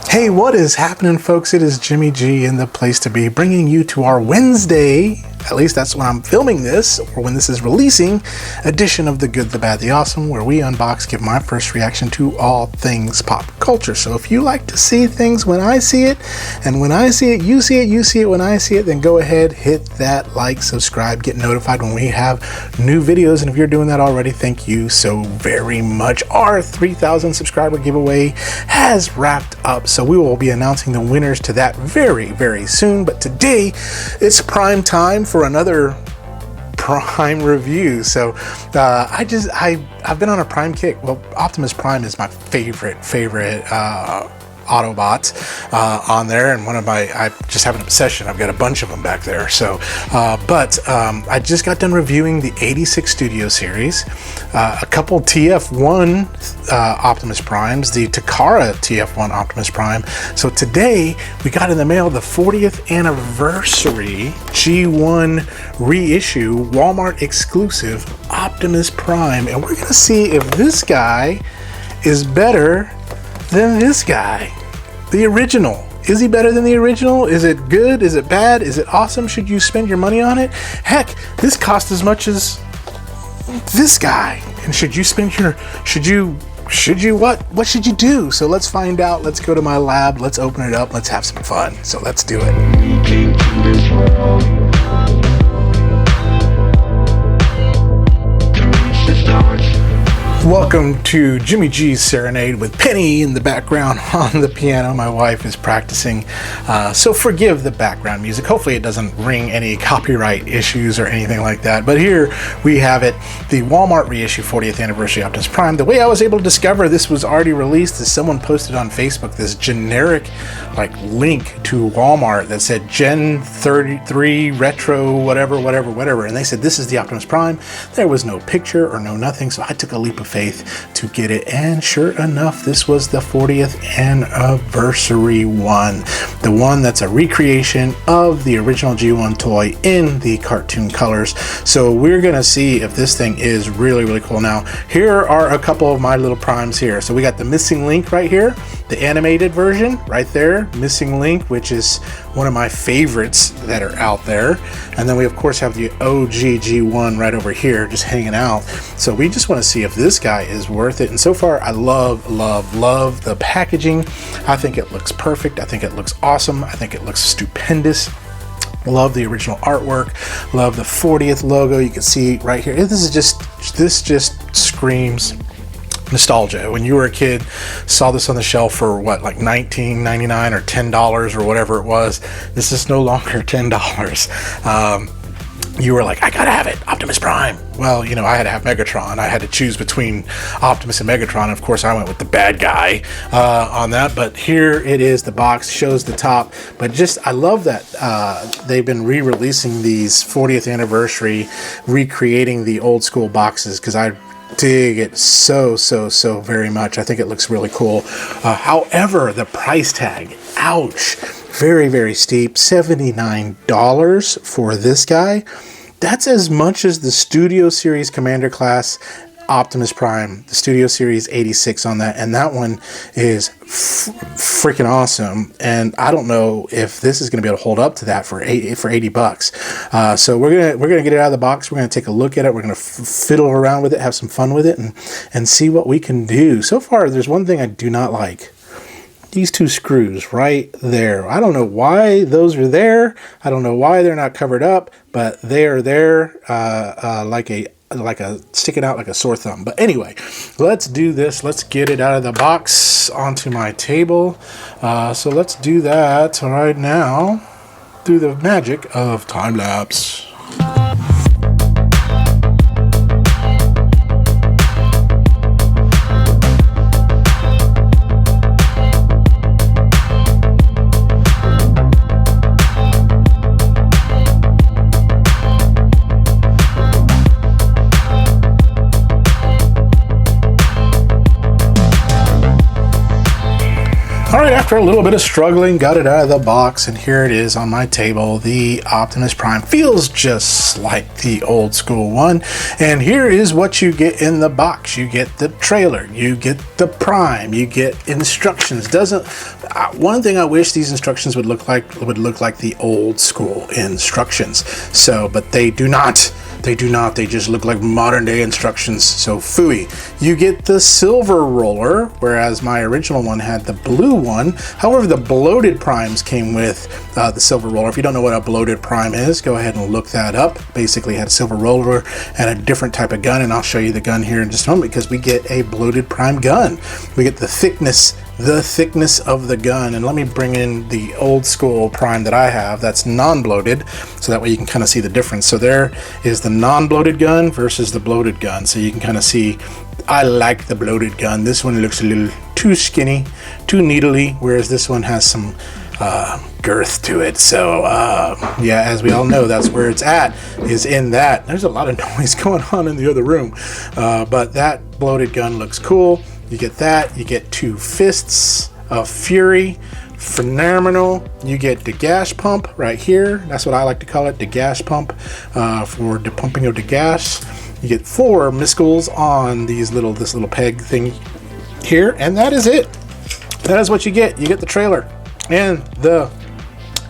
Hey, what is happening, folks? It is Jimmy G in the place to be, bringing you to our Wednesday, at least that's when I'm filming this, or when this is releasing, edition of The Good, The Bad, The Awesome, where we unbox, give my first reaction to all things pop culture. So if you like to see things when I see it, and when I see it, you see it when I see it, then go ahead, hit that like, subscribe, get notified when we have new videos. And if you're doing that already, thank you so very much. Our 3,000 subscriber giveaway has wrapped up, so we will be announcing the winners to that very, very soon. But today, it's prime time for another Prime review. So I've been on a Prime kick. Well, Optimus Prime is my favorite Autobots on there, and I just have an obsession. I've got a bunch of them back there. So I just got done reviewing the 86 Studio series, a couple TF1 Optimus Primes, the Takara TF1 Optimus Prime. So today we got in the mail the 40th anniversary G1 reissue Walmart exclusive Optimus Prime, and we're gonna see if this guy is better than this guy, the original. Is he better than the original? Is it good? Is it bad? Is it awesome? Should you spend your money on it? Heck, this cost as much as this guy. And should you spend your, should you what should you do? So let's find out. Let's go to my lab. Let's open it up. Let's have some fun. So let's do it. Welcome to Jimmy G's Serenade with Penny in the background on the piano. My wife is practicing, so forgive the background music. Hopefully it doesn't ring any copyright issues or anything like that. But here we have it, the Walmart reissue 40th anniversary Optimus Prime. The way I was able to discover this was already released is someone posted on Facebook this generic link to Walmart that said Gen 33 Retro whatever, and they said this is the Optimus Prime. There was no picture or no nothing, so I took a leap of faith to get it, and sure enough, this was the 40th anniversary one, the one that's a recreation of the original G1 toy in the cartoon colors. So we're gonna see if this thing is really, really cool. Now, here are a couple of my little primes here. So we got the Missing Link right here, the animated version right there, Missing Link, which is one of my favorites that are out there. And then we of course have the OG G1 right over here just hanging out. So we just want to see if this guy is worth it. And so far I love the packaging. I think it looks perfect. I think it looks awesome. I think it looks stupendous. Love the original artwork. Love the 40th logo. You can see right here. This just screams nostalgia. When you were a kid, saw this on the shelf for what, like $19.99 or $10 or whatever it was. This is no longer $10. You were like, I gotta have it, Optimus Prime. Well, you know, I had to have Megatron. I had to choose between Optimus and Megatron. And of course, I went with the bad guy on that. But here it is. The box shows the top. But just, I love that they've been re-releasing these 40th anniversary, recreating the old school boxes, because I dig it so very much. I think it looks really cool. However, the price tag, ouch, very steep. $79 for this guy. That's as much as the Studio Series Commander Class Optimus Prime, the Studio Series 86 on that, and that one is freaking awesome. And I don't know if this is going to be able to hold up to that for $80. So we're gonna get it out of the box. We're gonna take a look at it. We're gonna fiddle around with it, have some fun with it, and see what we can do. So far, there's one thing I do not like. These two screws right there. I don't know why those are there. I don't know why they're not covered up, but they are there like a sticking out like a sore thumb. But anyway, let's do this. Let's get it out of the box onto my table. So let's do that right now through the magic of time lapse. All right, after a little bit of struggling, got it out of the box, and here it is on my table. The Optimus Prime feels just like the old school one, and here is what you get in the box. You get the trailer, you get the Prime, you get instructions. One thing I wish these instructions would look like the old school instructions. So, but they do not. They do not. They just look like modern day instructions. So phooey. You get the silver roller, whereas my original one had the blue one. However, the bloated primes came with the silver roller. If you don't know what a bloated prime is, go ahead and look that up. Basically, it had a silver roller and a different type of gun, and I'll show you the gun here in just a moment because we get a bloated prime gun. We get the thickness of the gun, and let me bring in the old school Prime that I have that's non-bloated, so that way you can kind of see the difference. So there is the non-bloated gun versus the bloated gun, so you can kind of see I like the bloated gun. This one looks a little too skinny, too needly, whereas this one has some girth to it. So yeah, as we all know, that's where it's at, is in that. There's a lot of noise going on in the other room, but that bloated gun looks cool. You get that. You get two fists of fury. Phenomenal. You get the gas pump right here. That's what I like to call it, the gas pump, for the pumping of the gas. You get 4 miscles on this little peg thing here, and that is it. That is what you get. You get the trailer and the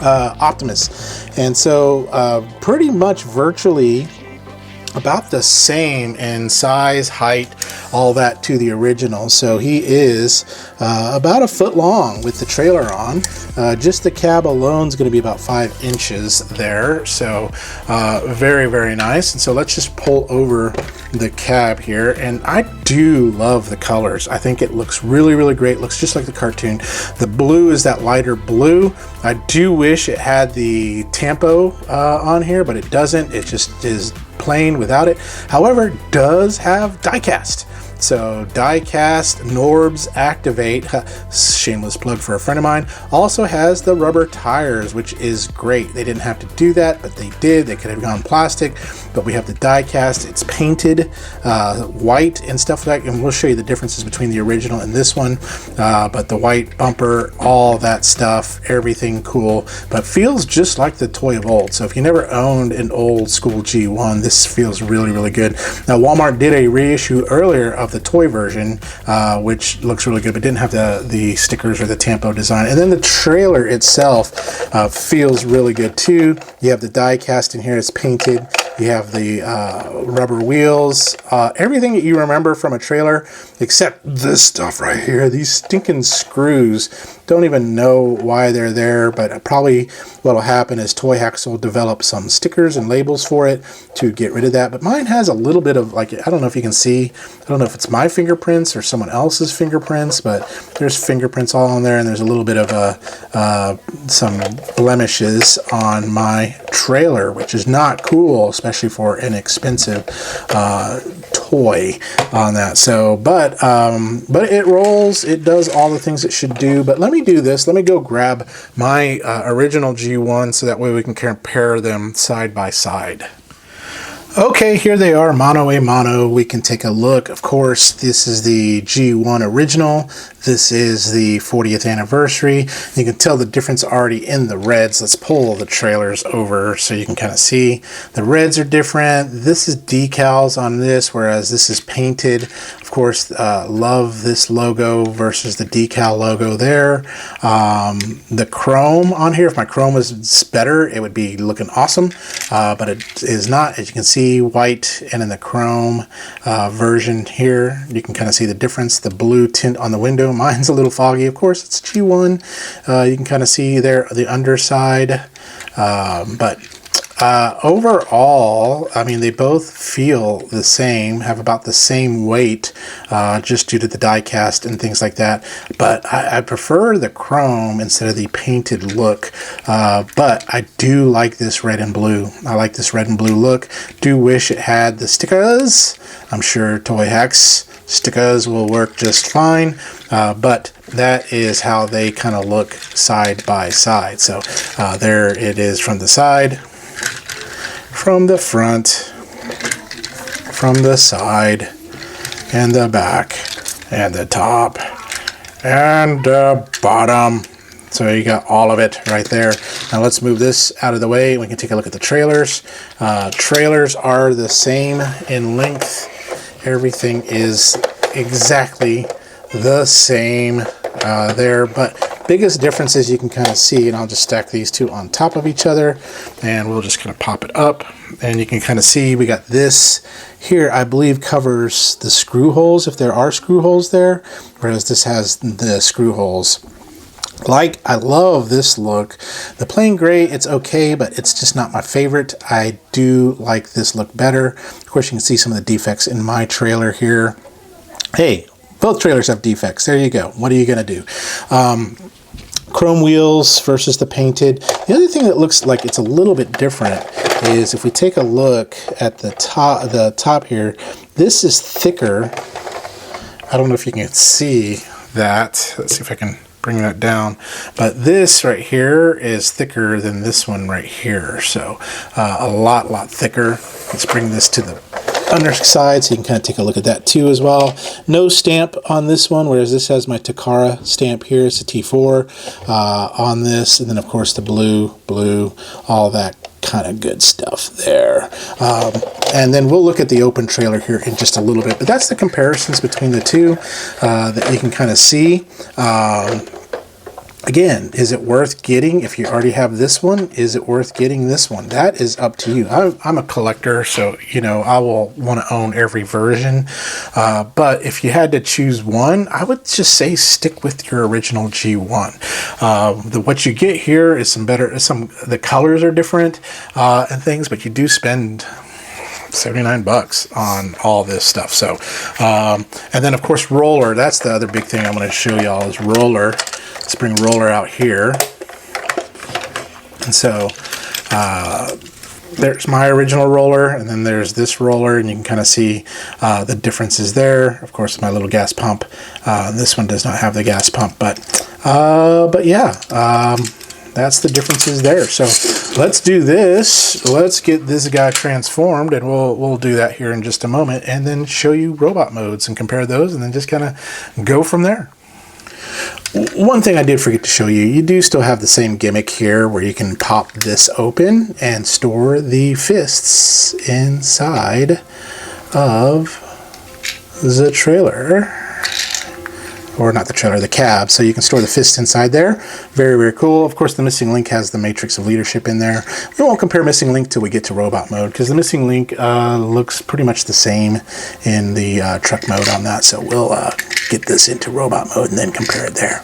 Optimus, and so pretty much virtually about the same in size, height, all that to the original. So he is about a foot long with the trailer on. Just the cab alone is going to be about 5 inches there. So very, very nice. And so let's just pull over the cab here. And I do love the colors. I think it looks really, really great. Looks just like the cartoon. The blue is that lighter blue. I do wish it had the tampo on here, but it doesn't. It just is plain without it. However, it does have die-cast. So die-cast Norbs Activate, shameless plug for a friend of mine, also has the rubber tires, which is great. They didn't have to do that, but they did. They could have gone plastic, but we have the die-cast. It's painted white and stuff like that, and we'll show you the differences between the original and this one. But the white bumper, all that stuff, everything cool, but feels just like the toy of old. So if you never owned an old school G1, this feels really, really good. Now, Walmart did a reissue earlier of the toy version, which looks really good, but didn't have the stickers or the tampo design. And then the trailer itself feels really good too. You have the die cast in here, it's painted. You have the rubber wheels, everything that you remember from a trailer, except this stuff right here. These stinking screws. Don't even know why they're there, but probably what will happen is Toy Hacks will develop some stickers and labels for it to get rid of that. But mine has a little bit of, like, I don't know if you can see, I don't know if it's my fingerprints or someone else's fingerprints, but there's fingerprints all on there, and there's a little bit of some blemishes on my trailer, which is not cool, especially for an expensive toy on that. So, but it rolls. It does all the things it should do. But let me do this. Let me go grab my original G1 so that way we can compare them side by side. Okay, here they are, mano a mano. We can take a look. Of course, this is the G1 original. This is the 40th anniversary. You can tell the difference already in the reds. Let's pull the trailers over so you can kind of see. The reds are different. This is decals on this, whereas this is painted. Of course, love this logo versus the decal logo there. The chrome on here, if my chrome was better, it would be looking awesome, but it is not. As you can see, white, and in the chrome version here, you can kind of see the difference. The blue tint on the window, mine's a little foggy. Of course, it's G1. You can kind of see there the underside, but overall, I mean, they both feel the same, have about the same weight, just due to the die cast and things like that. But I prefer the chrome instead of the painted look. But I do like this red and blue. I like this red and blue look. Do wish it had the stickers. I'm sure Toy Hacks stickers will work just fine. But that is how they kind of look side by side. So there it is from the side, from the front, from the side, and the back, and the top, and bottom. So you got all of it right there. Now let's move this out of the way. We can take a look at the trailers. Trailers are the same in length. Everything is exactly the same there, but biggest difference is you can kind of see, and I'll just stack these two on top of each other, and we'll just kind of pop it up, and you can kind of see we got this here, I believe covers the screw holes, if there are screw holes there, whereas this has the screw holes. I love this look. The plain gray, it's okay, but it's just not my favorite. I do like this look better. Of course, you can see some of the defects in my trailer here. Hey, both trailers have defects. There you go. What are you going to do? Chrome wheels versus the painted. The other thing that looks like it's a little bit different is if we take a look at the top here, this is thicker. I don't know if you can see that. Let's see if I can bring that down, but this right here is thicker than this one right here, so a lot thicker. Let's bring this to the underside so you can kind of take a look at that too as well. No stamp on this one, whereas this has my Takara stamp here. It's a T4 on this, and then of course the blue, all that kind of good stuff there. And then we'll look at the open trailer here in just a little bit, but that's the comparisons between the two that you can kind of see. Again, is it worth getting if you already have this one? Is it worth getting this one? That is up to you. I'm a collector, so you know I will want to own every version. But if you had to choose one, I would just say stick with your original G1. What you get here is the colors are different and things, but you do spend $79 on all this stuff. So, and then of course roller. That's the other big thing I'm going to show y'all is roller. Let's bring roller out here. And so there's my original roller, and then there's this roller, and you can kind of see the differences there. Of course, my little gas pump. This one does not have the gas pump, but yeah. That's the differences there. So let's do this. Let's get this guy transformed, and we'll do that here in just a moment, and then show you robot modes and compare those, and then just kind of go from there. One thing I did forget to show you, you do still have the same gimmick here where you can pop this open and store the fists inside of the trailer. Or not the trailer, the cab. So you can store the fist inside there. Very cool. Of course, the missing link has the matrix of leadership in there. We won't compare missing link till we get to robot mode, because the missing link looks pretty much the same in the truck mode on that. So we'll get this into robot mode and then compare it there.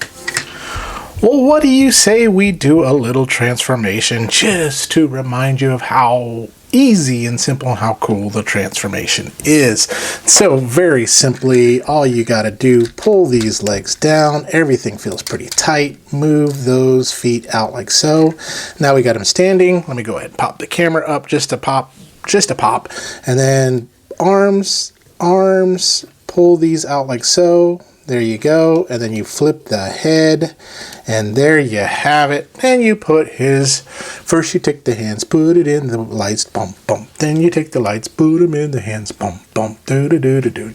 Well, what do you say we do a little transformation just to remind you of how easy and simple and how cool the transformation is. So very simply, all you got to do, pull these legs down. Everything feels pretty tight. Move those feet out like so. Now we got them standing. Let me go ahead and pop the camera up just to pop. And then arms, pull these out like so. There you go, and then you flip the head, and there you have it. And you put first you take the hands, put it in the lights, bump, bump. Then you take the lights, put them in the hands, bump, bump, do-do-do-do-do,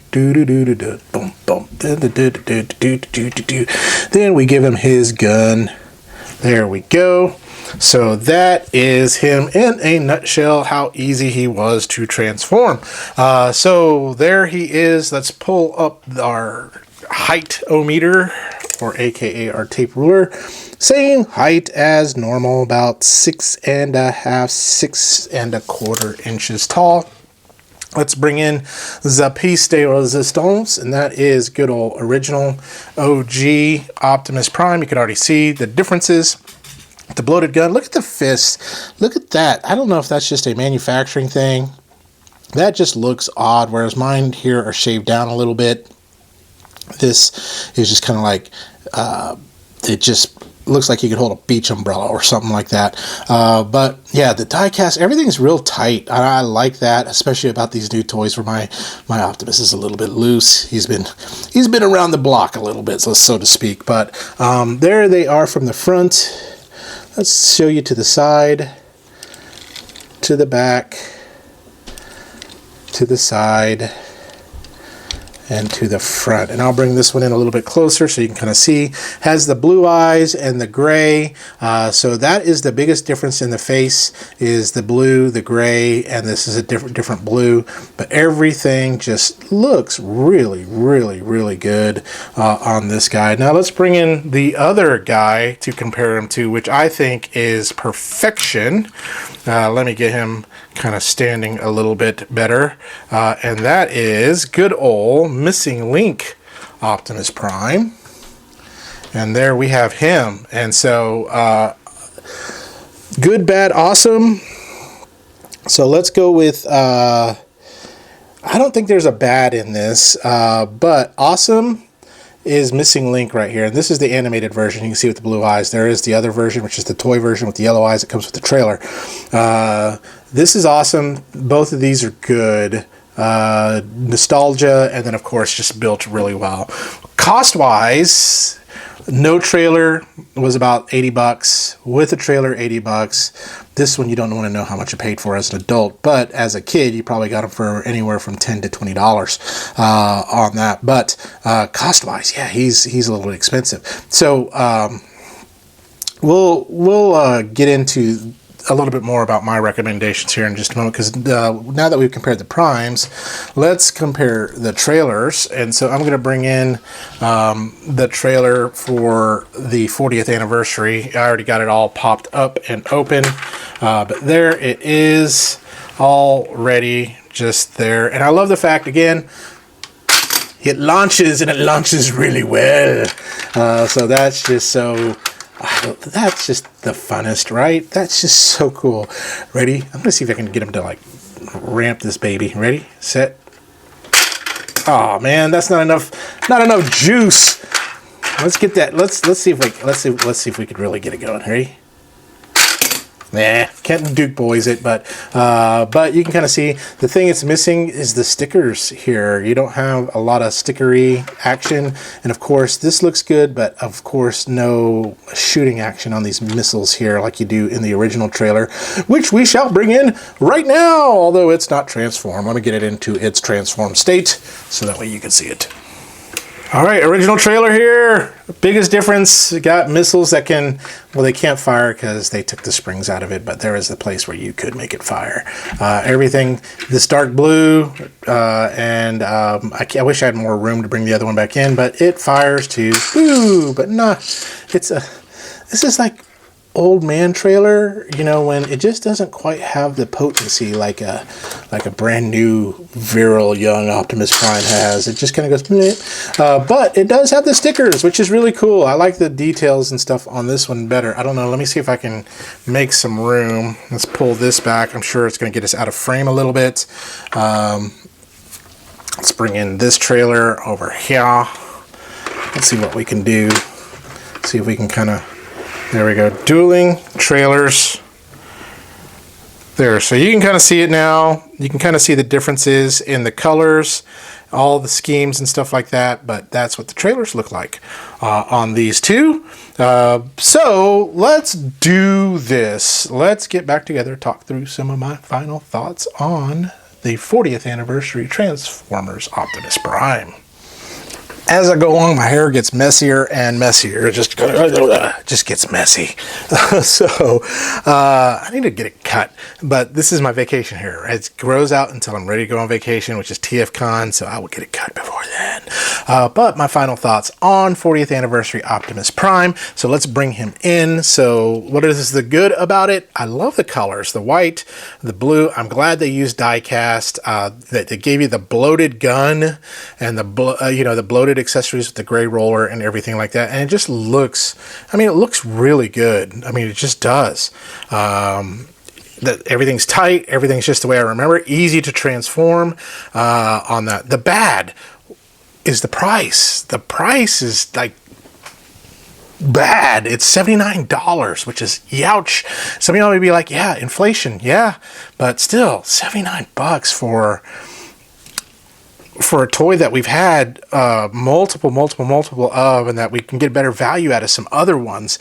bump, bump, do-do-do-do-do-do-do. Then we give him his gun. There we go. So that is him in a nutshell, how easy he was to transform. So there he is. Let's pull up our height-o-meter, or aka our tape ruler. Same height as normal, about 6.25 inches tall. Let's bring in the piece de resistance, and that is good old original OG Optimus Prime. You can already see the differences. The bloated gun, look at the fist. Look at that. I don't know if that's just a manufacturing thing. That just looks odd, whereas mine here are shaved down a little bit. This is just kind of like, it just looks like you could hold a beach umbrella or something like that. But yeah, the die cast, everything's real tight. I like that, especially about these new toys where my Optimus is a little bit loose. He's been around the block a little bit, so to speak. But there they are from the front. Let's show you to the side, to the back, to the side. and to the front. And I'll bring this one in a little bit closer so you can kind of see. Has the blue eyes and the gray. So that is the biggest difference in the face, is the blue, the gray, and this is a different blue. But everything just looks really, really, really good on this guy. Now let's bring in the other guy to compare him to, which I think is perfection. Let me get him kind of standing a little bit better. And that is good old Missing Link Optimus Prime. And there we have him. And so good, bad, awesome. So let's go with I don't think there's a bad in this, but awesome is Missing Link right here. And this is the animated version. You can see with the blue eyes. There is the other version, which is the toy version with the yellow eyes. It comes with the trailer. This is awesome. Both of these are good. Nostalgia, and then of course just built really well. Cost wise, no trailer was about 80 bucks. With a trailer, 80 bucks. This one you don't want to know how much you paid for as an adult, but as a kid you probably got them for anywhere from $10 to $20 on that. But cost wise, yeah, he's a little bit expensive. So we'll get into a little bit more about my recommendations here in just a moment, because now that we've compared the primes, let's compare the trailers. And so I'm going to bring in the trailer for the 40th anniversary. I already got it all popped up and open, but there it is already, just there. And I love the fact, again, it launches, and it launches really well. So that's just so... that's just the funnest, right? That's just so cool. Ready? I'm gonna see if I can get him to like ramp this baby. Ready, set. Oh man, that's not enough juice. Let's get that. Let's see if we could really get it going. Ready? Nah, can't Duke Boys it, but you can kind of see the thing it's missing is the stickers here. You don't have a lot of stickery action, and of course this looks good, but of course no shooting action on these missiles here like you do in the original trailer, which we shall bring in right now, although it's not transformed. Let me get it into its transformed state so that way you can see it. All right, original trailer here. Biggest difference, got missiles that can, well, they can't fire because they took the springs out of it, but there is a place where you could make it fire. Everything, this dark blue, and I wish I had more room to bring the other one back in, but it fires too. Ooh, but nah, this is like old man trailer, you know, when it just doesn't quite have the potency like a brand new virile young Optimus Prime has. It just kind of goes bleh. But it does have the stickers, which is really cool. I like the details and stuff on this one better. I don't know, let me see if I can make some room. Let's pull this back. I'm sure it's going to get us out of frame a little bit. Let's bring in this trailer over here. Let's see what we can do. See if we can kind of, there we go, dueling trailers. There, so you can kind of see it now. You can kind of see the differences in the colors, all the schemes and stuff like that, but that's what the trailers look like on these two. So let's do this. Let's get back together, talk through some of my final thoughts on the 40th anniversary Transformers Optimus Prime. As I go along, my hair gets messier and messier. It just gets messy. So I need to get it cut. But this is my vacation hair. It grows out until I'm ready to go on vacation, which is TFCon. So I will get it cut before then. But my final thoughts on 40th anniversary Optimus Prime. So let's bring him in. So what is the good about it? I love the colors, the white, the blue. I'm glad they used die cast. That they gave you the bloated gun and the bloated accessories with the gray roller and everything like that, and it just looks, I mean, it looks really good. I mean, it just does. That everything's tight, everything's just the way I remember, easy to transform on that. The bad is the price. The price is like bad. It's $79, which is youch. Some of y'all may be like, yeah, inflation, yeah, but still $79 for a toy that we've had multiple of, and that we can get better value out of some other ones.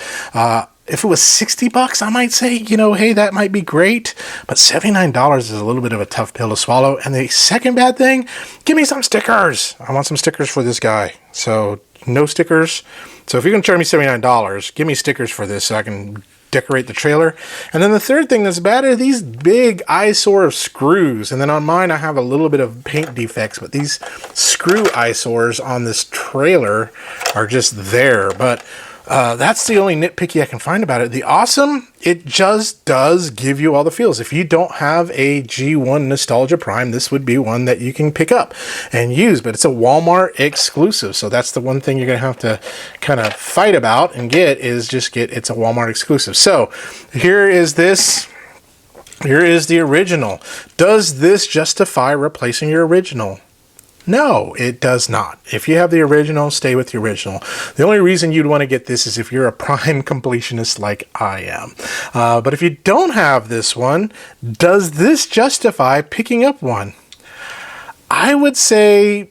If it was 60 bucks, I might say, you know, hey, that might be great. But $79 is a little bit of a tough pill to swallow. And the second bad thing, give me some stickers. I want some stickers for this guy. So no stickers. So if you're going to charge me $79, give me stickers for this so I can decorate the trailer. And then the third thing that's bad are these big eyesore of screws. And then on mine, I have a little bit of paint defects, but these screw eyesores on this trailer are just there. But that's the only nitpicky I can find about it. The awesome, it just does give you all the feels. If you don't have a G1 Nostalgia Prime, this would be one that you can pick up and use, but it's a Walmart exclusive. So that's the one thing you're going to have to kind of fight about and get is just get, it's a Walmart exclusive. So here is this. Here is the original. Does this justify replacing your original? No, it does not. If you have the original, stay with the original. The only reason you'd want to get this is if you're a Prime completionist like I am. But if you don't have this one, does this justify picking up one? I would say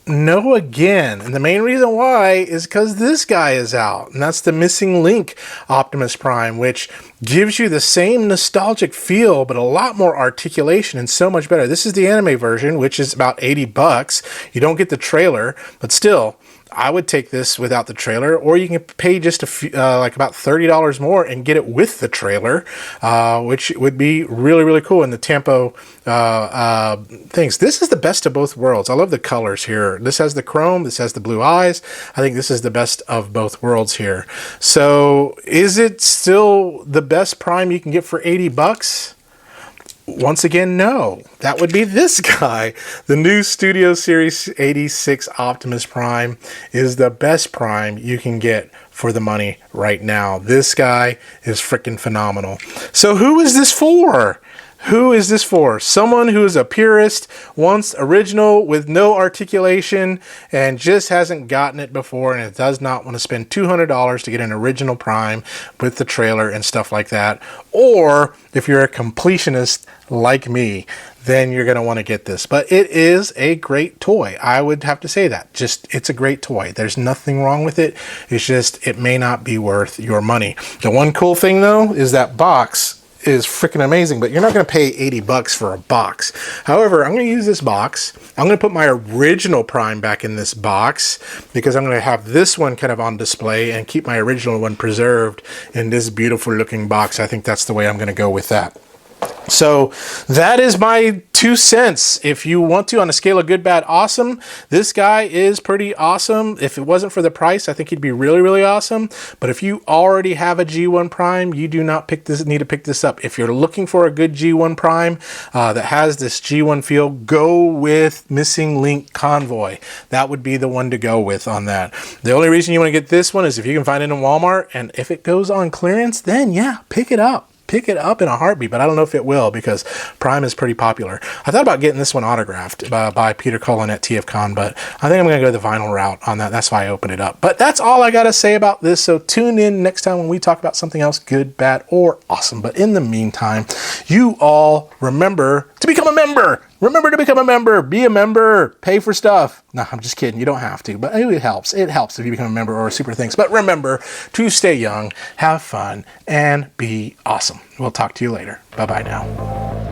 no again. And the main reason why is because this guy is out. And that's the Missing Link Optimus Prime, which gives you the same nostalgic feel, but a lot more articulation and so much better. This is the anime version, which is about 80 bucks. You don't get the trailer, but still, I would take this without the trailer, or you can pay just a few, like about $30 more and get it with the trailer, which would be really, really cool. And the Tampo things. This is the best of both worlds. I love the colors here. This has the chrome. This has the blue eyes. I think this is the best of both worlds here. So is it still the best Prime you can get for 80 bucks? Once again, no. That would be this guy. The new Studio Series 86 Optimus Prime is the best Prime you can get for the money right now. This guy is freaking phenomenal. So who is this for? Who is this for? Someone who is a purist, wants original with no articulation, and just hasn't gotten it before, and it does not want to spend $200 to get an original Prime with the trailer and stuff like that. Or if you're a completionist like me, then you're going to want to get this. But it is a great toy. I would have to say that. Just, it's a great toy. There's nothing wrong with it. It's just, it may not be worth your money. The one cool thing though is that box is freaking amazing, but you're not going to pay 80 bucks for a box. However, I'm going to use this box. I'm going to put my original Prime back in this box because I'm going to have this one kind of on display and keep my original one preserved in this beautiful looking box. I think that's the way I'm going to go with that. So that is my 2 cents. If you want to, on a scale of good, bad, awesome, this guy is pretty awesome. If it wasn't for the price, I think he'd be really, really awesome. But if you already have a G1 Prime, you do not need to pick this up. If you're looking for a good G1 Prime that has this G1 feel, go with Missing Link Convoy. That would be the one to go with on that. The only reason you want to get this one is if you can find it in Walmart, and if it goes on clearance, then yeah, pick it up. Pick it up in a heartbeat, but I don't know if it will because Prime is pretty popular. I thought about getting this one autographed by Peter Cullen at TFCon, but I think I'm going to go the vinyl route on that. That's why I opened it up. But that's all I got to say about this. So tune in next time when we talk about something else, good, bad, or awesome. But in the meantime, you all remember to become a member. Remember to become a member. Be a member. Pay for stuff. No, I'm just kidding. You don't have to, but it helps. It helps if you become a member or super things. But remember to stay young, have fun, and be awesome. We'll talk to you later. Bye-bye now.